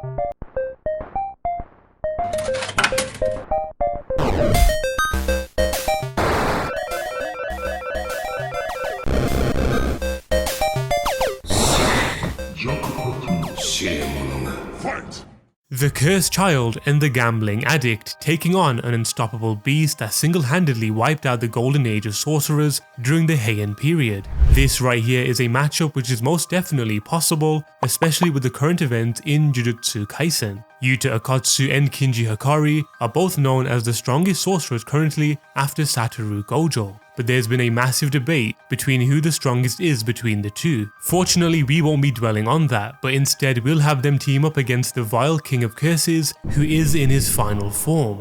Fight! The cursed child and the gambling addict taking on an unstoppable beast that single-handedly wiped out the golden age of sorcerers during the Heian period. This right here is a matchup which is most definitely possible, especially with the current event in Jujutsu Kaisen. Yuta Akatsu and Kinji Hakari are both known as the strongest sorcerers currently after Satoru Gojo. But there's been a massive debate between who the strongest is between the two. Fortunately, we won't be dwelling on that, but instead we'll have them team up against the vile King of Curses, who is in his final form.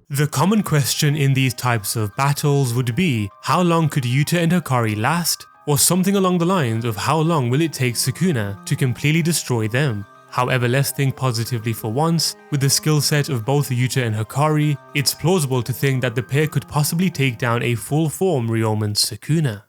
The common question in these types of battles would be, how long could Yuta and Hakari last? Or something along the lines of how long will it take Sukuna to completely destroy them? However, let's think positively for once. With the skill set of both Yuta and Hakari, it's plausible to think that the pair could possibly take down a full-form Ryomen Sukuna.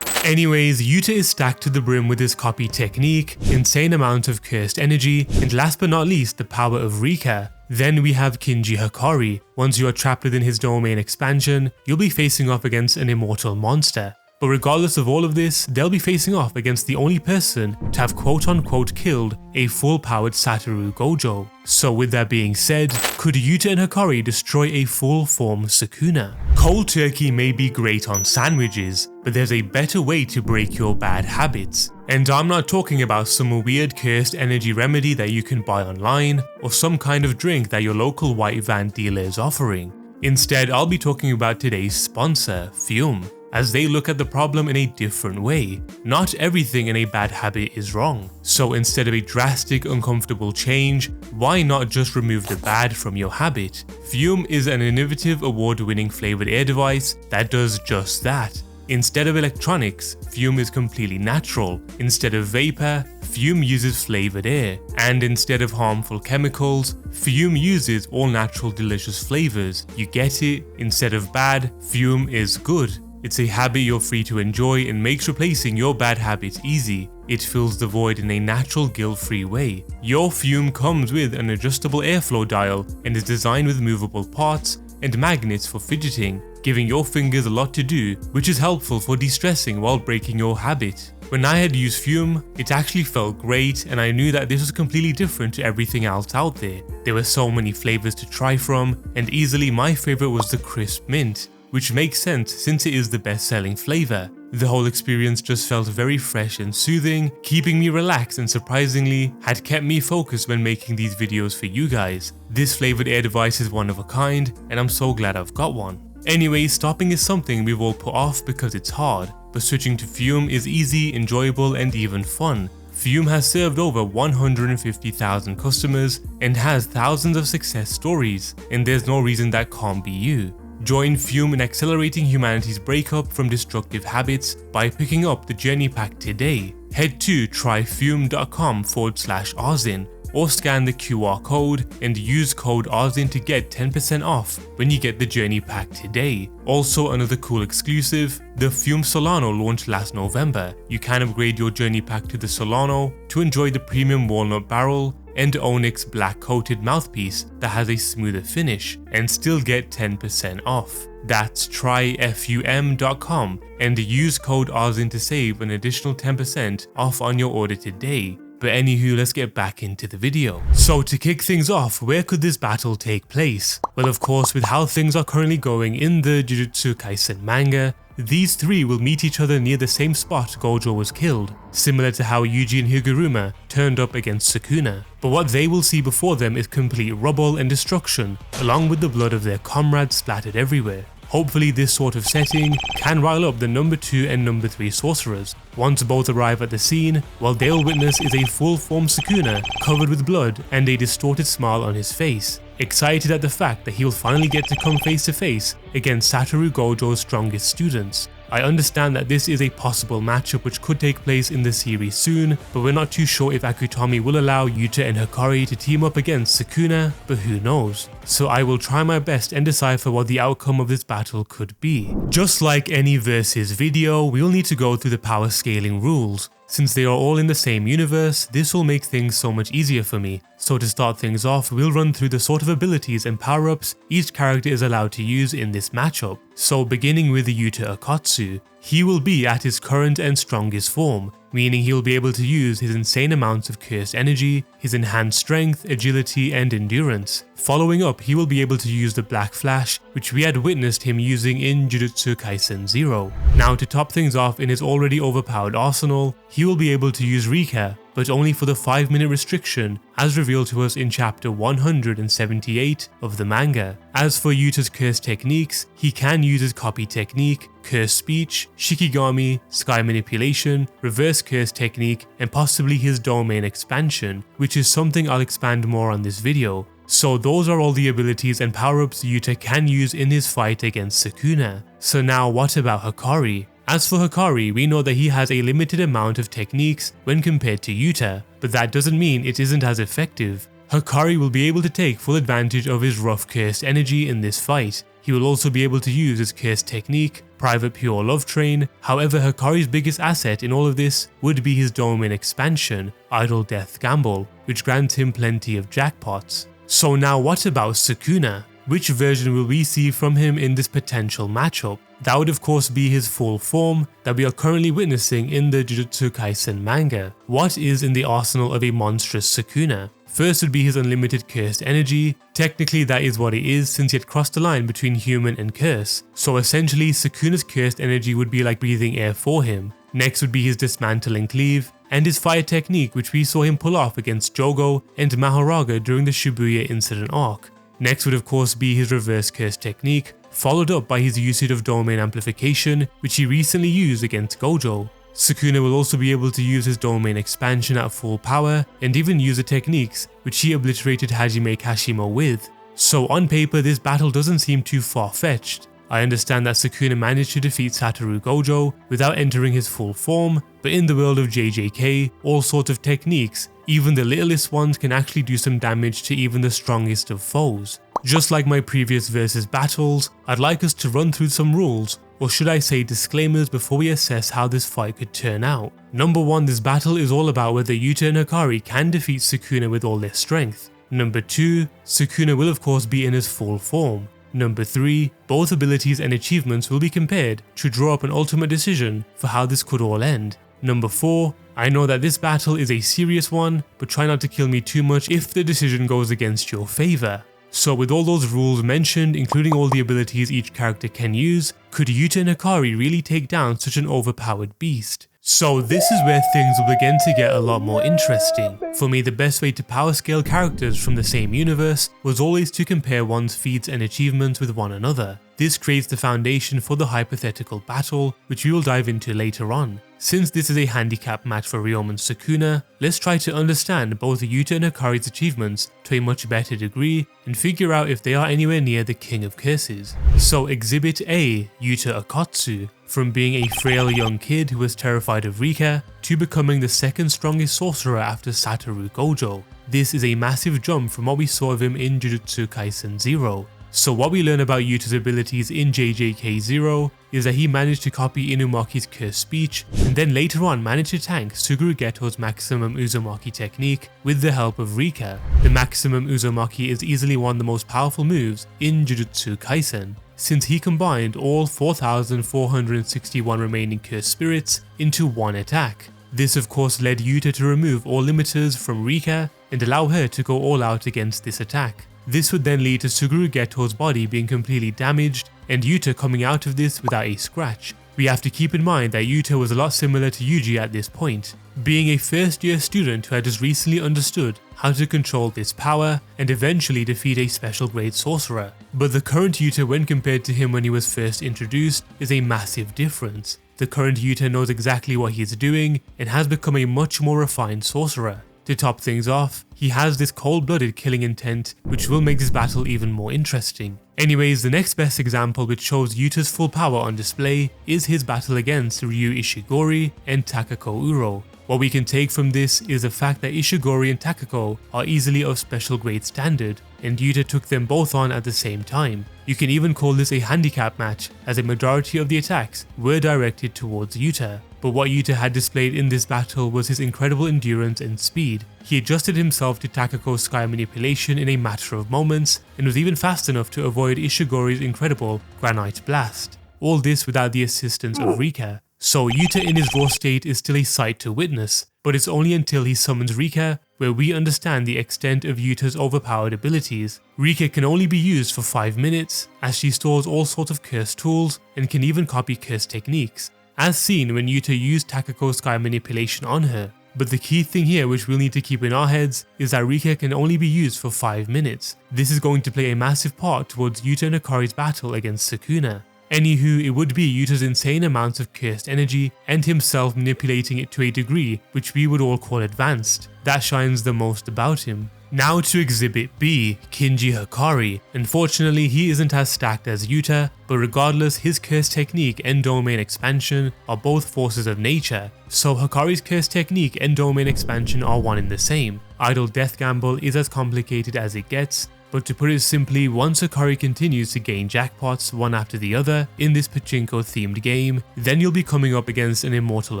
Anyways, Yuta is stacked to the brim with his copy technique, insane amount of cursed energy, and last but not least, the power of Rika. Then we have Kinji Hakari. Once you are trapped within his domain expansion, you'll be facing off against an immortal monster. But regardless of all of this, they'll be facing off against the only person to have quote-unquote killed a full-powered Satoru Gojo. So with that being said, could Yuta and Hakari destroy a full-form Sukuna? Cold turkey may be great on sandwiches, but there's a better way to break your bad habits. And I'm not talking about some weird cursed energy remedy that you can buy online, or some kind of drink that your local white van dealer is offering. Instead, I'll be talking about today's sponsor, Fume, as they look at the problem in a different way. Not everything in a bad habit is wrong. So instead of a drastic, uncomfortable change, why not just remove the bad from your habit? Fume is an innovative, award-winning flavored air device that does just that. Instead of electronics, Fume is completely natural. Instead of vapor, Fume uses flavored air. And instead of harmful chemicals, Fume uses all natural delicious flavors. You get it? Instead of bad, Fume is good. It's a habit you're free to enjoy and makes replacing your bad habits easy. It fills the void in a natural, guilt-free way. Your Fume comes with an adjustable airflow dial and is designed with movable parts and magnets for fidgeting, giving your fingers a lot to do, which is helpful for de-stressing while breaking your habit. When I had used Fume, it actually felt great, and I knew that this was completely different to everything else out there. There were so many flavors to try from, and easily my favorite was the crisp mint, which makes sense since it is the best-selling flavor. The whole experience just felt very fresh and soothing, keeping me relaxed and surprisingly had kept me focused when making these videos for you guys. This flavored air device is one of a kind, and I'm so glad I've got one. Anyway, stopping is something we've all put off because it's hard, but switching to Fume is easy, enjoyable, and even fun. Fume has served over 150,000 customers and has thousands of success stories, and there's no reason that can't be you. Join Fume in accelerating humanity's breakup from destructive habits by picking up the Journey Pack today. Head to tryfume.com/Arzin or scan the QR code and use code Arzin to get 10% off when you get the Journey Pack today. Also, another cool exclusive, the Fume Solano launched last November. You can upgrade your Journey Pack to the Solano to enjoy the premium walnut barrel and Onyx black coated mouthpiece that has a smoother finish and still get 10% off. That's tryfum.com and use code Arzin to save an additional 10% off on your order today. But anywho, let's get back into the video. So to kick things off, where could this battle take place? Well, of course, with how things are currently going in the Jujutsu Kaisen manga, these three will meet each other near the same spot Gojo was killed, similar to how Yuji and Higuruma turned up against Sukuna. But what they will see before them is complete rubble and destruction, along with the blood of their comrades splattered everywhere. Hopefully this sort of setting can rile up the number 2 and number 3 sorcerers. Once both arrive at the scene, what they'll witness is a full-form Sukuna covered with blood and a distorted smile on his face, excited at the fact that he will finally get to come face to face against Satoru Gojo's strongest students. I understand that this is a possible matchup which could take place in the series soon, but we're not too sure if Akutami will allow Yuta and Hakari to team up against Sukuna, but who knows. So I will try my best and decipher what the outcome of this battle could be. Just like any versus video, we'll need to go through the power scaling rules. Since they are all in the same universe, this will make things so much easier for me. So to start things off, we'll run through the sort of abilities and power-ups each character is allowed to use in this matchup. So beginning with Yuta Hakari, he will be at his current and strongest form, meaning he'll be able to use his insane amounts of cursed energy, his enhanced strength, agility, and endurance. Following up, he will be able to use the Black Flash, which we had witnessed him using in Jujutsu Kaisen 0. Now to top things off in his already overpowered arsenal, he will be able to use Rika, but only for the 5-minute restriction as revealed to us in chapter 178 of the manga. As for Yuta's curse techniques, he can use his copy technique, curse speech, shikigami, sky manipulation, reverse curse technique, and possibly his domain expansion, which is something I'll expand more on this video. So those are all the abilities and power-ups Yuta can use in his fight against Sukuna. So now what about Hakari? As for Hakari, we know that he has a limited amount of techniques when compared to Yuta, but that doesn't mean it isn't as effective. Hakari will be able to take full advantage of his rough cursed energy in this fight. He will also be able to use his cursed technique, Private Pure Love Train. However, Hakari's biggest asset in all of this would be his domain expansion, Idle Death Gamble, which grants him plenty of jackpots. So now what about Sukuna? Which version will we see from him in this potential matchup? That would of course be his full form that we are currently witnessing in the Jujutsu Kaisen manga. What is in the arsenal of a monstrous Sukuna? First would be his unlimited cursed energy. Technically that is what it is since he had crossed the line between human and curse. So essentially Sukuna's cursed energy would be like breathing air for him. Next would be his dismantling cleave and his fire technique, which we saw him pull off against Jogo and Mahoraga during the Shibuya incident arc. Next would of course be his reverse curse technique, followed up by his usage of domain amplification, which he recently used against Gojo. Sukuna will also be able to use his domain expansion at full power and even use the techniques which he obliterated Hajime Kashimo with. So on paper this battle doesn't seem too far-fetched. I understand that Sukuna managed to defeat Satoru Gojo without entering his full form, but in the world of JJK, all sorts of techniques, even the littlest ones, can actually do some damage to even the strongest of foes. Just like my previous versus battles, I'd like us to run through some rules, or should I say disclaimers, before we assess how this fight could turn out. Number 1, this battle is all about whether Yuta and Hakari can defeat Sukuna with all their strength. Number 2, Sukuna will of course be in his full form. Number 3, both abilities and achievements will be compared to draw up an ultimate decision for how this could all end. Number 4, I know that this battle is a serious one, but try not to kill me too much if the decision goes against your favor. So with all those rules mentioned, including all the abilities each character can use, could Yuta and Hakari really take down such an overpowered beast? So this is where things will begin to get a lot more interesting. For me, the best way to power scale characters from the same universe was always to compare one's feats and achievements with one another. This creates the foundation for the hypothetical battle, which we will dive into later on. Since this is a handicap match for Ryoma and Sukuna, let's try to understand both Yuta and Hakari's achievements to a much better degree and figure out if they are anywhere near the King of Curses. So Exhibit A, Yuta Hakari. From being a frail young kid who was terrified of Rika to becoming the second strongest sorcerer after Satoru Gojo. This is a massive jump from what we saw of him in Jujutsu Kaisen 0. So what we learn about Yuta's abilities in JJK 0 is that he managed to copy Inumaki's cursed speech and then later on managed to tank Suguru Geto's maximum Uzumaki technique with the help of Rika. The maximum Uzumaki is easily one of the most powerful moves in Jujutsu Kaisen, since he combined all 4,461 remaining cursed spirits into one attack. This of course led Yuta to remove all limiters from Rika and allow her to go all out against this attack. This would then lead to Suguru Geto's body being completely damaged and Yuta coming out of this without a scratch. We have to keep in mind that Yuta was a lot similar to Yuji at this point, being a first year student who had just recently understood how to control this power and eventually defeat a special grade sorcerer. But the current Yuta, when compared to him when he was first introduced, is a massive difference. The current Yuta knows exactly what he is doing and has become a much more refined sorcerer. To top things off, he has this cold-blooded killing intent, which will make this battle even more interesting. Anyways, the next best example which shows Yuta's full power on display is his battle against Ryu Ishigori and Takako Uro. What we can take from this is the fact that Ishigori and Takako are easily of special grade standard, and Yuta took them both on at the same time. You can even call this a handicap match, as a majority of the attacks were directed towards Yuta. but what Yuta had displayed in this battle was his incredible endurance and speed. He adjusted himself to Takako's sky manipulation in a matter of moments, and was even fast enough to avoid Ishigori's incredible Granite Blast. All this without the assistance of Rika. So Yuta in his raw state is still a sight to witness, but it's only until he summons Rika where we understand the extent of Yuta's overpowered abilities. Rika can only be used for 5 minutes, as she stores all sorts of curse tools and can even copy curse techniques, as seen when Yuta used Takako's sky manipulation on her. But the key thing here which we'll need to keep in our heads is that Rika can only be used for 5 minutes. This is going to play a massive part towards Yuta and Hakari's battle against Sukuna. Anywho, it would be Yuta's insane amounts of cursed energy and himself manipulating it to a degree which we would all call advanced. That shines the most about him. Now to Exhibit B, Kinji Hakari. Unfortunately, he isn't as stacked as Yuta, but regardless, his curse technique and domain expansion are both forces of nature. So Hakari's curse technique and domain expansion are one and the same. Idle Death Gamble is as complicated as it gets, but to put it simply, once Hakari continues to gain jackpots one after the other in this pachinko themed game, then you'll be coming up against an immortal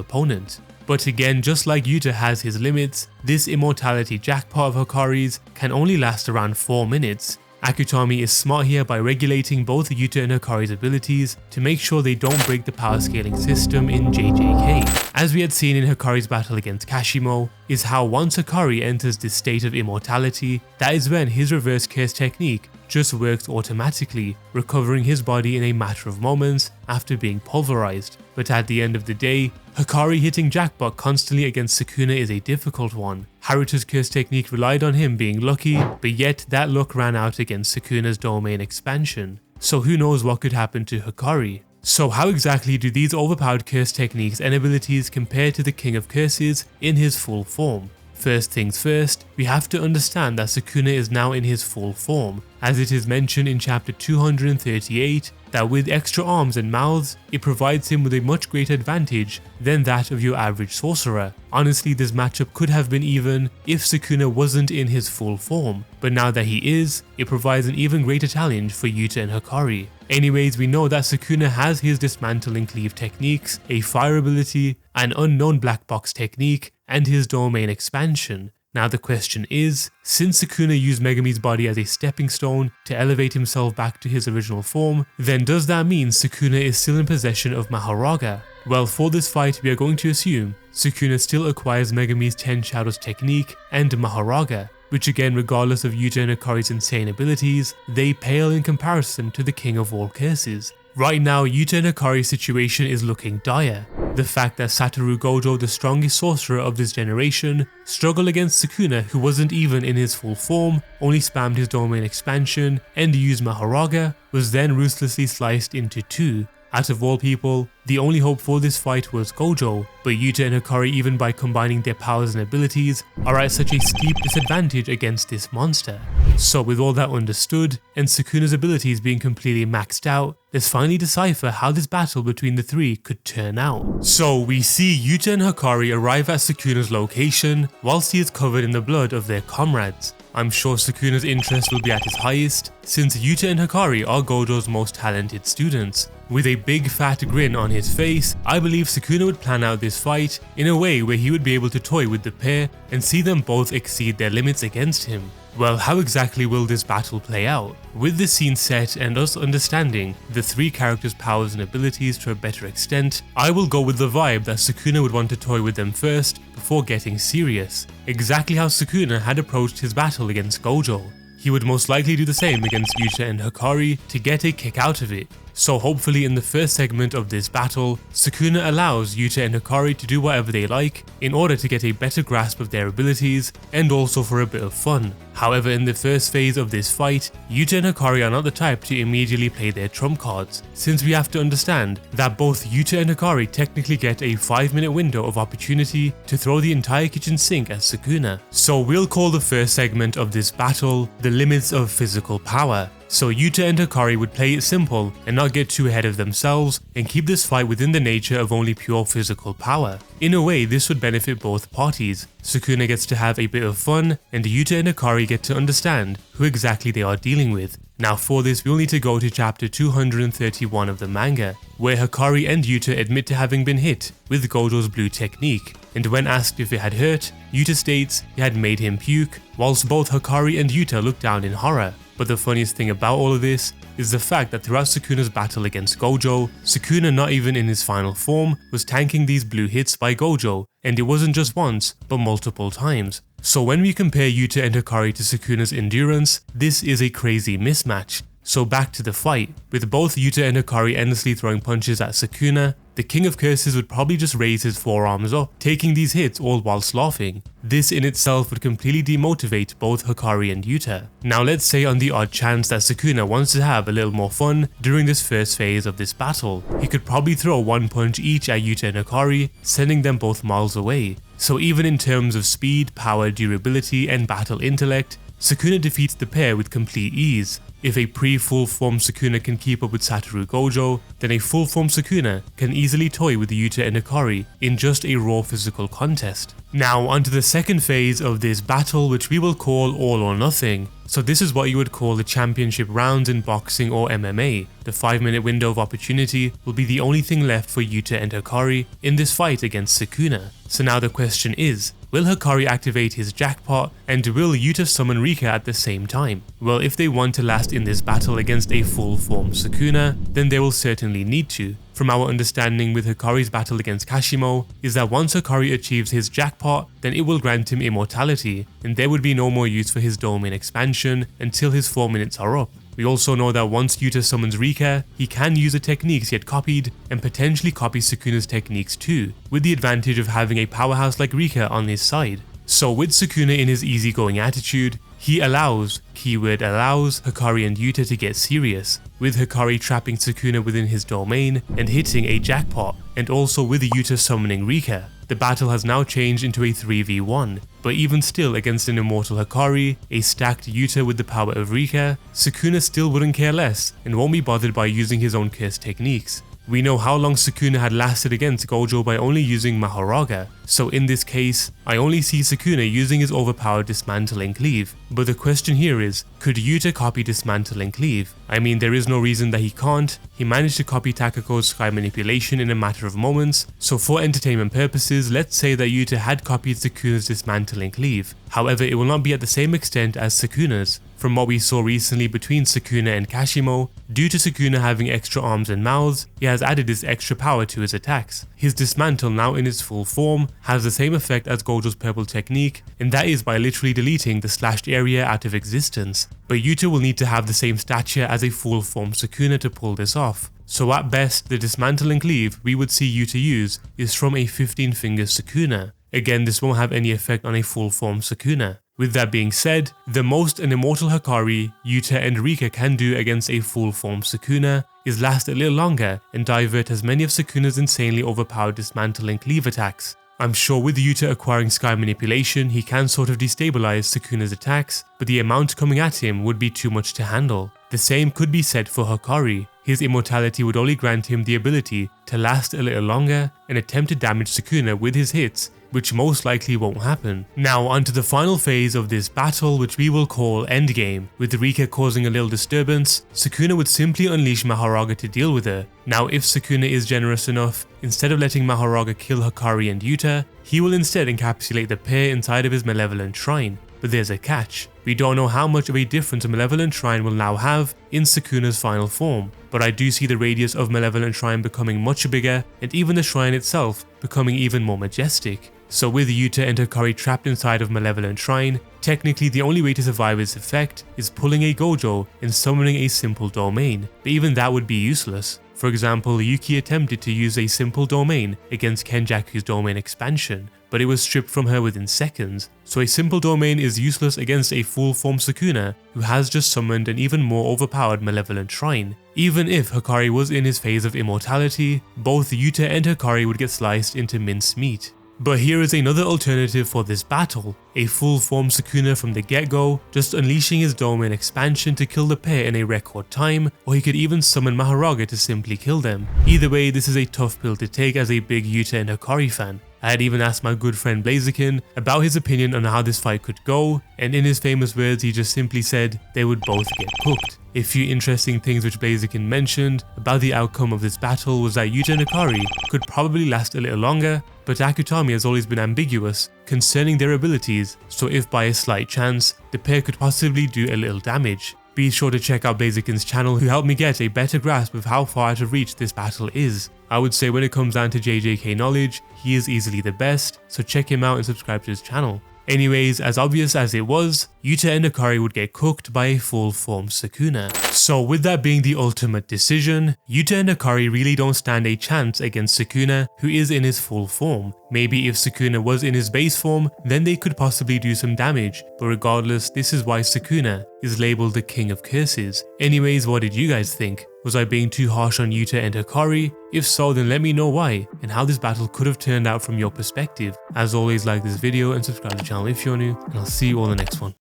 opponent. But again, just like Yuta has his limits, this immortality jackpot of Hakari's can only last around 4 minutes. Akutami is smart here by regulating both Yuta and Hakari's abilities to make sure they don't break the power scaling system in JJK. As we had seen in Hakari's battle against Kashimo, is how once Hakari enters this state of immortality, that is when his reverse curse technique just works automatically, recovering his body in a matter of moments after being pulverized. But at the end of the day, Hakari hitting jackpot constantly against Sukuna is a difficult one. Haruta's curse technique relied on him being lucky, but yet that luck ran out against Sukuna's domain expansion. So who knows what could happen to Hakari. So how exactly do these overpowered curse techniques and abilities compare to the King of Curses in his full form? First things first, we have to understand that Sukuna is now in his full form, as it is mentioned in chapter 238 that with extra arms and mouths, it provides him with a much greater advantage than that of your average sorcerer. Honestly, this matchup could have been even if Sukuna wasn't in his full form, but now that he is, it provides an even greater challenge for Yuta and Hakari. Anyways, we know that Sukuna has his Dismantle and Cleave techniques, a fire ability, an unknown black box technique, and his domain expansion. Now the question is, since Sukuna used Megami's body as a stepping stone to elevate himself back to his original form, then does that mean Sukuna is still in possession of Mahoraga? Well, for this fight we are going to assume Sukuna still acquires Megami's 10 Shadows technique and Mahoraga, which again, regardless of Yuta and Hakari's insane abilities, they pale in comparison to the King of all curses. Right now, Yuta and Hakari's situation is looking dire. The fact that Satoru Gojo, the strongest sorcerer of this generation, struggled against Sukuna, who wasn't even in his full form, only spammed his domain expansion and used Mahoraga, was then ruthlessly sliced into two. Out of all people, the only hope for this fight was Gojo, but Yuta and Hakari, even by combining their powers and abilities, are at such a steep disadvantage against this monster. So with all that understood, and Sukuna's abilities being completely maxed out, let's finally decipher how this battle between the three could turn out. So we see Yuta and Hakari arrive at Sukuna's location whilst he is covered in the blood of their comrades. I'm sure Sukuna's interest will be at its highest, since Yuta and Hakari are Gojo's most talented students. With a big fat grin on his face, I believe Sukuna would plan out this fight in a way where he would be able to toy with the pair and see them both exceed their limits against him. Well, how exactly will this battle play out? With the scene set and us understanding the three characters' powers and abilities to a better extent, I will go with the vibe that Sukuna would want to toy with them first before getting serious. Exactly how Sukuna had approached his battle against Gojo. He would most likely do the same against Yuta and Hakari to get a kick out of it. So hopefully in the first segment of this battle, Sukuna allows Yuta and Hakari to do whatever they like in order to get a better grasp of their abilities and also for a bit of fun. However, in the first phase of this fight, Yuta and Hakari are not the type to immediately play their trump cards, since we have to understand that both Yuta and Hakari technically get a 5-minute window of opportunity to throw the entire kitchen sink at Sukuna. So we'll call the first segment of this battle the limits of physical power. So Yuta and Hakari would play it simple and not get too ahead of themselves and keep this fight within the nature of only pure physical power. In a way, this would benefit both parties. Sukuna gets to have a bit of fun and Yuta and Hakari get to understand who exactly they are dealing with. Now for this we'll need to go to chapter 231 of the manga, where Hakari and Yuta admit to having been hit with Gojo's blue technique, and when asked if it had hurt, Yuta states it had made him puke, whilst both Hakari and Yuta look down in horror. But the funniest thing about all of this is the fact that throughout Sukuna's battle against Gojo, Sukuna, not even in his final form, was tanking these blue hits by Gojo, and it wasn't just once, but multiple times. So when we compare Yuta and Hakari to Sukuna's endurance, this is a crazy mismatch. So back to the fight. With both Yuta and Hakari endlessly throwing punches at Sukuna, the King of Curses would probably just raise his forearms up, taking these hits all whilst laughing. This in itself would completely demotivate both Hakari and Yuta. Now let's say on the odd chance that Sukuna wants to have a little more fun during this first phase of this battle, he could probably throw one punch each at Yuta and Hakari, sending them both miles away. So even in terms of speed, power, durability, and battle intellect, Sukuna defeats the pair with complete ease. If a pre-full form Sukuna can keep up with Satoru Gojo, then a full form Sukuna can easily toy with Yuta and Hakari in just a raw physical contest. Now onto the second phase of this battle, which we will call All or Nothing. So this is what you would call the championship rounds in boxing or MMA. The 5-minute window of opportunity will be the only thing left for Yuta and Hakari in this fight against Sukuna. So now the question is, will Hakari activate his jackpot, and will Yuta summon Rika at the same time? Well, if they want to last in this battle against a full form Sukuna, then they will certainly need to. From our understanding with Hakari's battle against Kashimo, is that once Hakari achieves his jackpot, then it will grant him immortality, and there would be no more use for his domain expansion until his 4 minutes are up. We also know that once Yuta summons Rika, he can use the techniques he had copied and potentially copy Sukuna's techniques too, with the advantage of having a powerhouse like Rika on his side. So with Sukuna in his easygoing attitude, he allows, keyword allows, Hakari and Yuta to get serious, with Hakari trapping Sukuna within his domain and hitting a jackpot, and also with Yuta summoning Rika. The battle has now changed into a 3v1, but even still against an immortal Hakari, a stacked Yuta with the power of Rika, Sukuna still wouldn't care less and won't be bothered by using his own curse techniques. We know how long Sukuna had lasted against Gojo by only using Mahoraga, so in this case, I only see Sukuna using his overpowered Dismantle and Cleave. But the question here is, could Yuta copy Dismantle and Cleave? I mean, there is no reason that he can't. He managed to copy Takako's Sky Manipulation in a matter of moments, so for entertainment purposes, let's say that Yuta had copied Sukuna's Dismantle and Cleave. However, it will not be at the same extent as Sukuna's. From what we saw recently between Sukuna and Kashimo, due to Sukuna having extra arms and mouths, he has added this extra power to his attacks. His Dismantle, now in its full form, has the same effect as Gojo's purple technique, and that is by literally deleting the slashed area out of existence. But Yuta will need to have the same stature as a full form Sukuna to pull this off. So at best, the Dismantle and Cleave we would see Yuta use is from a 15-finger Sukuna. Again, this won't have any effect on a full form Sukuna. With that being said, the most an immortal Hakari, Yuta and Rika can do against a full form Sukuna is last a little longer and divert as many of Sukuna's insanely overpowered Dismantle and Cleave attacks. I'm sure with Yuta acquiring Sky Manipulation, he can sort of destabilize Sukuna's attacks, but the amount coming at him would be too much to handle. The same could be said for Hakari. His immortality would only grant him the ability to last a little longer and attempt to damage Sukuna with his hits, which most likely won't happen. Now onto the final phase of this battle, which we will call Endgame. With Rika causing a little disturbance, Sukuna would simply unleash Mahoraga to deal with her. Now if Sukuna is generous enough, instead of letting Mahoraga kill Hakari and Yuta, he will instead encapsulate the pair inside of his Malevolent Shrine. But there's a catch. We don't know how much of a difference a Malevolent Shrine will now have in Sukuna's final form, but I do see the radius of Malevolent Shrine becoming much bigger, and even the shrine itself becoming even more majestic. So with Yuta and Hakari trapped inside of Malevolent Shrine, technically the only way to survive its effect is pulling a Gojo and summoning a simple domain, but even that would be useless. For example, Yuki attempted to use a simple domain against Kenjaku's domain expansion, but it was stripped from her within seconds. So a simple domain is useless against a full form Sukuna who has just summoned an even more overpowered Malevolent Shrine. Even if Hakari was in his phase of immortality, both Yuta and Hakari would get sliced into minced meat. But here is another alternative for this battle, a full form Sukuna from the get-go, just unleashing his domain expansion to kill the pair in a record time, or he could even summon Mahoraga to simply kill them. Either way, this is a tough pill to take as a big Yuta and Hakari fan. I had even asked my good friend BLZKN about his opinion on how this fight could go, and in his famous words he just simply said they would both get cooked. A few interesting things which BLZKN mentioned about the outcome of this battle was that Yuta and Hakari could probably last a little longer, but Akutami has always been ambiguous concerning their abilities, so if by a slight chance, the pair could possibly do a little damage. Be sure to check out BLZKN's channel, who helped me get a better grasp of how far out of reach this battle is. I would say when it comes down to JJK knowledge, he is easily the best, so check him out and subscribe to his channel. Anyways, as obvious as it was, Yuta and Hakari would get cooked by a full form Sukuna. So with that being the ultimate decision, Yuta and Hakari really don't stand a chance against Sukuna, who is in his full form. Maybe if Sukuna was in his base form, then they could possibly do some damage, but regardless, this is why Sukuna is labeled the King of Curses. Anyways, what did you guys think? Was I being too harsh on Yuta and Hakari? If so, then let me know why and how this battle could have turned out from your perspective. As always, like this video and subscribe to the channel if you're new, and I'll see you all in the next one.